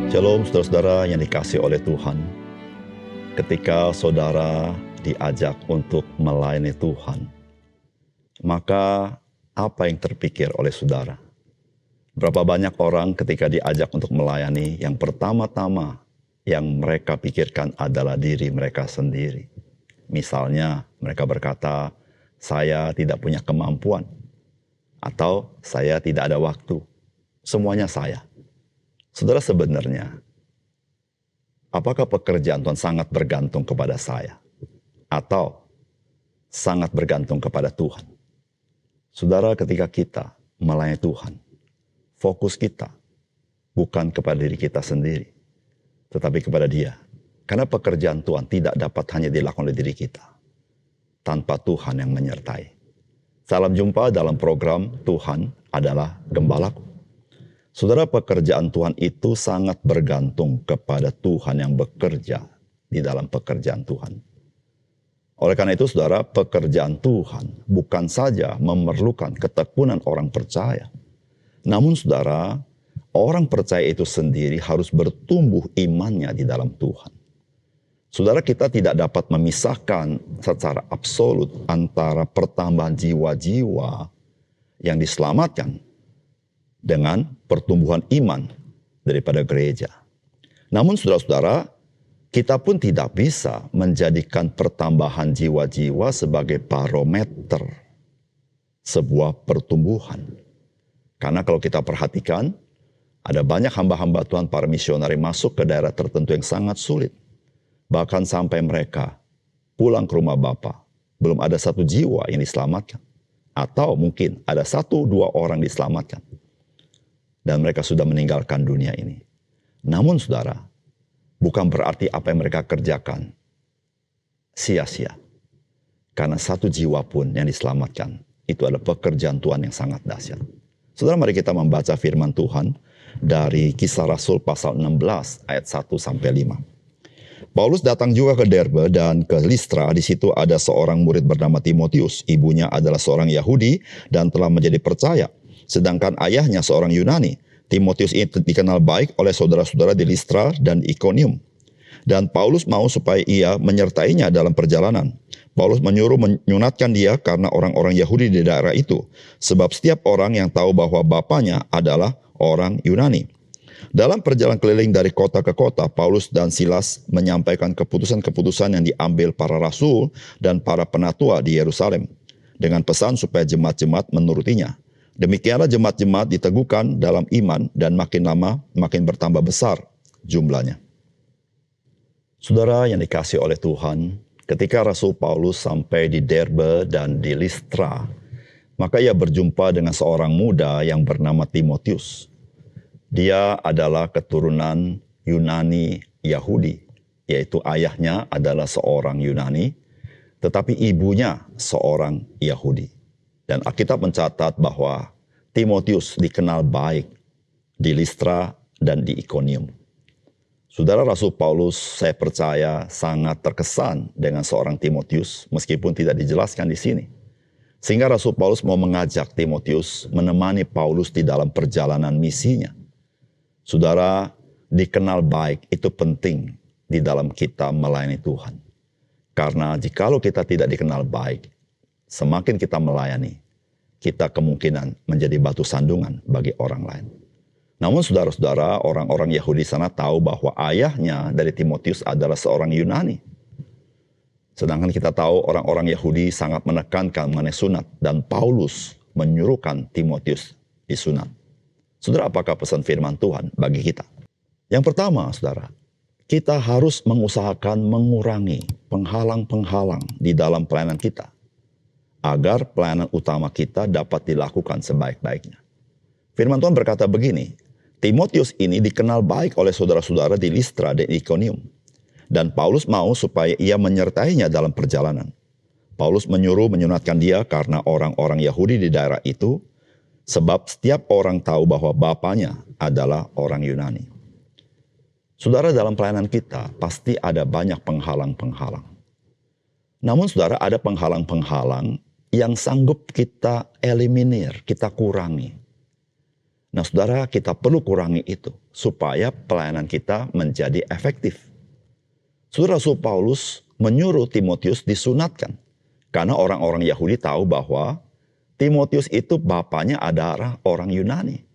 Shalom saudara-saudara yang dikasihi oleh Tuhan. Ketika saudara diajak untuk melayani Tuhan, maka apa yang terpikir oleh saudara? Berapa banyak orang ketika diajak untuk melayani, yang pertama-tama yang mereka pikirkan adalah diri mereka sendiri. Misalnya mereka berkata, saya tidak punya kemampuan, atau saya tidak ada waktu. Semuanya saya. Saudara, sebenarnya, apakah pekerjaan Tuhan sangat bergantung kepada saya? Atau sangat bergantung kepada Tuhan? Saudara, ketika kita melayani Tuhan, fokus kita bukan kepada diri kita sendiri, tetapi kepada Dia. Karena pekerjaan Tuhan tidak dapat hanya dilakukan oleh diri kita, tanpa Tuhan yang menyertai. Salam jumpa dalam program Tuhan adalah Gembalaku. Saudara, pekerjaan Tuhan itu sangat bergantung kepada Tuhan yang bekerja di dalam pekerjaan Tuhan. Oleh karena itu, saudara, pekerjaan Tuhan bukan saja memerlukan ketekunan orang percaya. Namun, saudara, orang percaya itu sendiri harus bertumbuh imannya di dalam Tuhan. Saudara, kita tidak dapat memisahkan secara absolut antara pertambahan jiwa-jiwa yang diselamatkan dengan pertumbuhan iman daripada gereja. Namun saudara-saudara, kita pun tidak bisa menjadikan pertambahan jiwa-jiwa sebagai barometer sebuah pertumbuhan. Karena kalau kita perhatikan, ada banyak hamba-hamba Tuhan, para misionari masuk ke daerah tertentu yang sangat sulit. Bahkan sampai mereka pulang ke rumah Bapa, belum ada satu jiwa yang diselamatkan. Atau mungkin ada 1-2 orang diselamatkan. Dan mereka sudah meninggalkan dunia ini. Namun saudara, bukan berarti apa yang mereka kerjakan sia-sia. Karena 1 jiwa pun yang diselamatkan, itu adalah pekerjaan Tuhan yang sangat dahsyat. Saudara, mari kita membaca firman Tuhan dari Kisah Rasul pasal 16 ayat 1-5. Paulus datang juga ke Derbe dan ke Listra. Di situ ada seorang murid bernama Timotius. Ibunya adalah seorang Yahudi dan telah menjadi percaya. Sedangkan ayahnya seorang Yunani. Timotius ini dikenal baik oleh saudara-saudara di Listra dan Ikonium. Dan Paulus mau supaya ia menyertainya dalam perjalanan. Paulus menyuruh menyunatkan dia karena orang-orang Yahudi di daerah itu. Sebab setiap orang yang tahu bahwa bapaknya adalah orang Yunani. Dalam perjalanan keliling dari kota ke kota, Paulus dan Silas menyampaikan keputusan-keputusan yang diambil para rasul dan para penatua di Yerusalem. Dengan pesan supaya jemaat-jemaat menurutinya. Demikianlah jemaat-jemaat diteguhkan dalam iman dan makin lama makin bertambah besar jumlahnya. Saudara yang dikasihi oleh Tuhan, ketika Rasul Paulus sampai di Derbe dan di Listra, maka ia berjumpa dengan seorang muda yang bernama Timotius. Dia adalah keturunan Yunani Yahudi, yaitu ayahnya adalah seorang Yunani, tetapi ibunya seorang Yahudi. Dan Alkitab mencatat bahwa Timotius dikenal baik di Listra dan di Ikonium. Saudara, Rasul Paulus, saya percaya sangat terkesan dengan seorang Timotius, meskipun tidak dijelaskan di sini. Sehingga Rasul Paulus mau mengajak Timotius menemani Paulus di dalam perjalanan misinya. Saudara, dikenal baik itu penting di dalam kita melayani Tuhan. Karena jikalau kita tidak dikenal baik, semakin kita melayani, kita kemungkinan menjadi batu sandungan bagi orang lain. Namun saudara-saudara, orang-orang Yahudi sana tahu bahwa ayahnya dari Timotius adalah seorang Yunani. Sedangkan kita tahu orang-orang Yahudi sangat menekankan mengenai sunat, dan Paulus menyuruhkan Timotius disunat. Saudara, apakah pesan firman Tuhan bagi kita? Yang pertama, saudara, kita harus mengusahakan mengurangi penghalang-penghalang di dalam pelayanan kita, agar pelayanan utama kita dapat dilakukan sebaik-baiknya. Firman Tuhan berkata begini, Timotius ini dikenal baik oleh saudara-saudara di Listra dan Ikonium. Dan Paulus mau supaya ia menyertainya dalam perjalanan. Paulus menyuruh menyunatkan dia karena orang-orang Yahudi di daerah itu, sebab setiap orang tahu bahwa bapaknya adalah orang Yunani. Saudara, dalam pelayanan kita pasti ada banyak penghalang-penghalang. Namun saudara, ada penghalang-penghalang yang sanggup kita eliminir, kita kurangi. Nah saudara, kita perlu kurangi itu supaya pelayanan kita menjadi efektif. Saudara, Rasul Paulus menyuruh Timotius disunatkan. Karena orang-orang Yahudi tahu bahwa Timotius itu bapaknya adalah orang Yunani.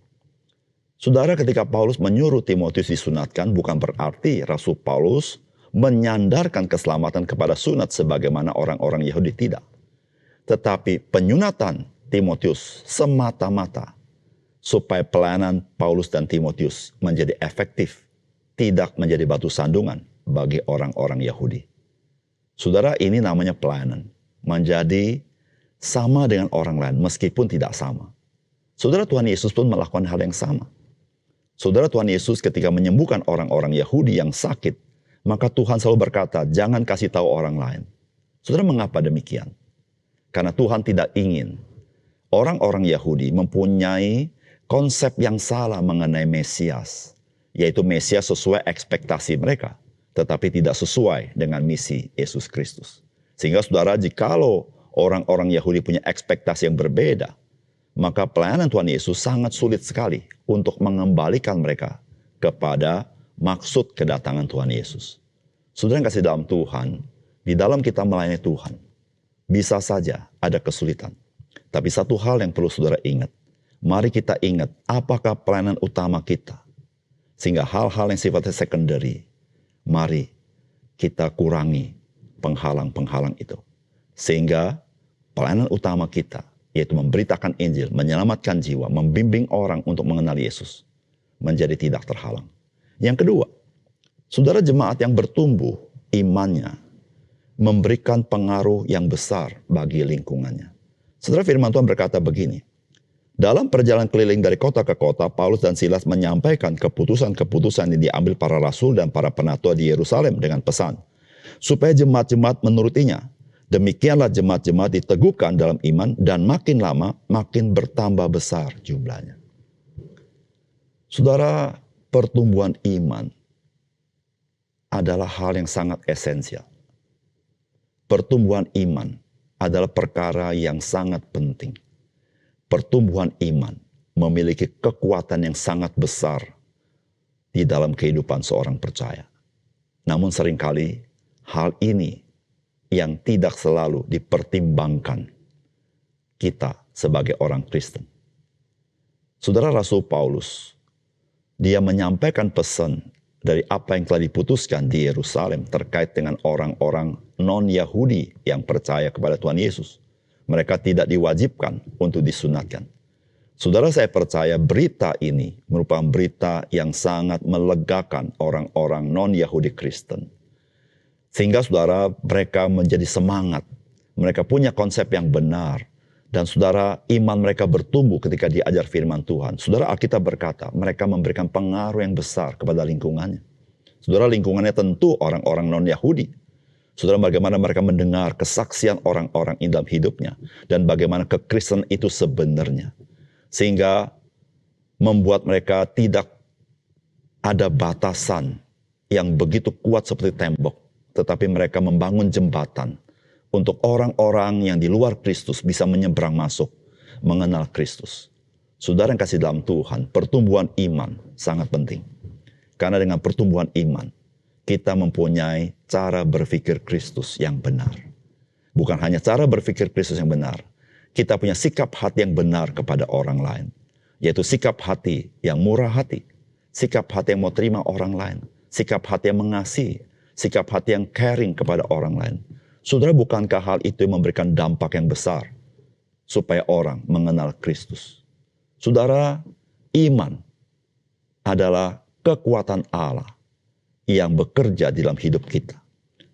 Saudara, ketika Paulus menyuruh Timotius disunatkan, bukan berarti Rasul Paulus menyandarkan keselamatan kepada sunat sebagaimana orang-orang Yahudi, tidak. Tetapi penyunatan Timotius semata-mata supaya pelayanan Paulus dan Timotius menjadi efektif, tidak menjadi batu sandungan bagi orang-orang Yahudi. Saudara, ini namanya pelayanan. Menjadi sama dengan orang lain meskipun tidak sama. Saudara, Tuhan Yesus pun melakukan hal yang sama. Saudara, Tuhan Yesus ketika menyembuhkan orang-orang Yahudi yang sakit, maka Tuhan selalu berkata, jangan kasih tahu orang lain. Saudara, mengapa demikian? Karena Tuhan tidak ingin orang-orang Yahudi mempunyai konsep yang salah mengenai Mesias, yaitu Mesias sesuai ekspektasi mereka, tetapi tidak sesuai dengan misi Yesus Kristus. Sehingga saudara, jikalau orang-orang Yahudi punya ekspektasi yang berbeda, maka pelayanan Tuhan Yesus sangat sulit sekali untuk mengembalikan mereka kepada maksud kedatangan Tuhan Yesus. Saudara yang kasih dalam Tuhan, di dalam kita melayani Tuhan, bisa saja ada kesulitan. Tapi satu hal yang perlu saudara ingat, mari kita ingat apakah pelayanan utama kita. Sehingga hal-hal yang sifatnya secondary, mari kita kurangi penghalang-penghalang itu. Sehingga pelayanan utama kita, yaitu memberitakan Injil, menyelamatkan jiwa, membimbing orang untuk mengenal Yesus, menjadi tidak terhalang. Yang kedua, saudara, jemaat yang bertumbuh imannya memberikan pengaruh yang besar bagi lingkungannya. Saudara, firman Tuhan berkata begini, dalam perjalanan keliling dari kota ke kota, Paulus dan Silas menyampaikan keputusan-keputusan yang diambil para rasul dan para penatua di Yerusalem dengan pesan, supaya jemaat-jemaat menurutinya. Demikianlah jemaat-jemaat diteguhkan dalam iman dan makin lama makin bertambah besar jumlahnya. Saudara, pertumbuhan iman adalah hal yang sangat esensial. Pertumbuhan iman adalah perkara yang sangat penting. Pertumbuhan iman memiliki kekuatan yang sangat besar di dalam kehidupan seorang percaya. Namun seringkali hal ini yang tidak selalu dipertimbangkan kita sebagai orang Kristen. Saudara, Rasul Paulus, dia menyampaikan pesan dari apa yang telah diputuskan di Yerusalem terkait dengan orang-orang non-Yahudi yang percaya kepada Tuhan Yesus. Mereka tidak diwajibkan untuk disunatkan. Saudara, saya percaya berita ini merupakan berita yang sangat melegakan orang-orang non-Yahudi Kristen. Sehingga saudara, mereka menjadi semangat. Mereka punya konsep yang benar. Dan saudara, iman mereka bertumbuh ketika diajar firman Tuhan. Saudara, Alkitab berkata, mereka memberikan pengaruh yang besar kepada lingkungannya. Saudara, lingkungannya tentu orang-orang non-Yahudi. Saudara, bagaimana mereka mendengar kesaksian orang-orang dalam hidupnya. Dan bagaimana kekristenan itu sebenarnya. Sehingga membuat mereka tidak ada batasan yang begitu kuat seperti tembok. Tetapi mereka membangun jembatan untuk orang-orang yang di luar Kristus bisa menyeberang masuk, mengenal Kristus. Saudara yang kasih dalam Tuhan, pertumbuhan iman sangat penting. Karena dengan pertumbuhan iman, kita mempunyai cara berpikir Kristus yang benar. Bukan hanya cara berpikir Kristus yang benar, kita punya sikap hati yang benar kepada orang lain. Yaitu sikap hati yang murah hati, sikap hati yang mau terima orang lain, sikap hati yang mengasihi, sikap hati yang caring kepada orang lain. Saudara, bukankah hal itu memberikan dampak yang besar supaya orang mengenal Kristus? Saudara, iman adalah kekuatan Allah yang bekerja di dalam hidup kita.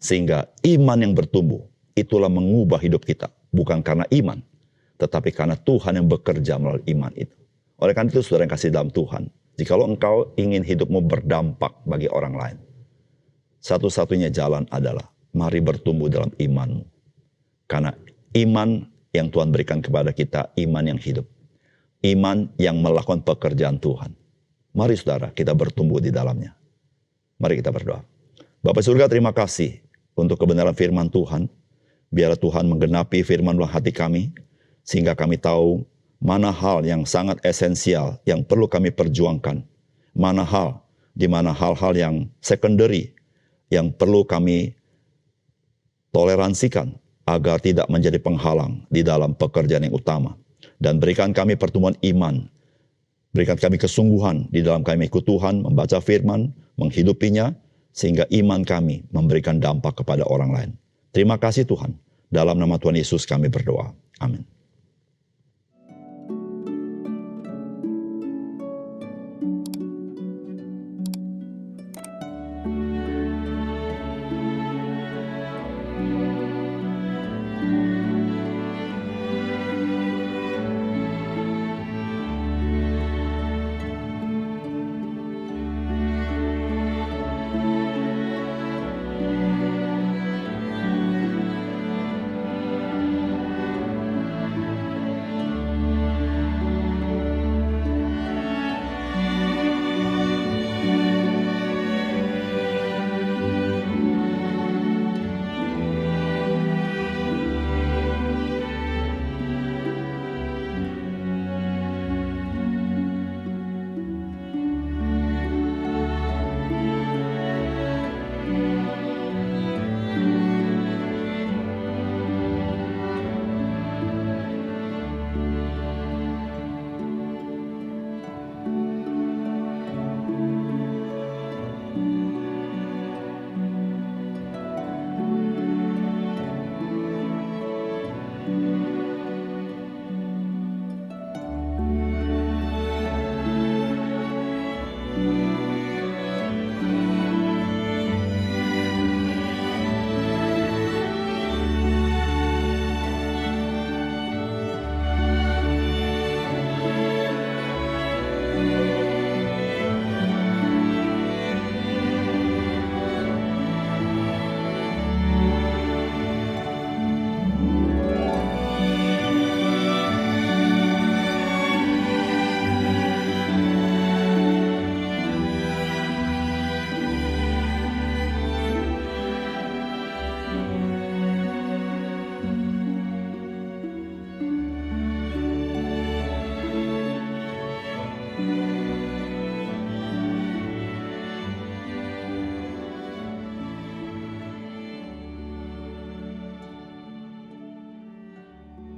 Sehingga iman yang bertumbuh, itulah mengubah hidup kita. Bukan karena iman, tetapi karena Tuhan yang bekerja melalui iman itu. Oleh karena itu, saudara yang kasih dalam Tuhan, jikalau engkau ingin hidupmu berdampak bagi orang lain, satu-satunya jalan adalah mari bertumbuh dalam imanmu. Karena iman yang Tuhan berikan kepada kita, iman yang hidup. Iman yang melakukan pekerjaan Tuhan. Mari saudara, kita bertumbuh di dalamnya. Mari kita berdoa. Bapa surga, terima kasih untuk kebenaran firman Tuhan. Biarlah Tuhan menggenapi firman dalam hati kami, sehingga kami tahu mana hal yang sangat esensial yang perlu kami perjuangkan, mana hal di mana hal-hal yang secondary yang perlu kami toleransikan agar tidak menjadi penghalang di dalam pekerjaan yang utama. Dan berikan kami pertumbuhan iman, berikan kami kesungguhan di dalam kami ikut Tuhan, membaca firman, menghidupinya, sehingga iman kami memberikan dampak kepada orang lain. Terima kasih Tuhan. Dalam nama Tuhan Yesus kami berdoa. Amin.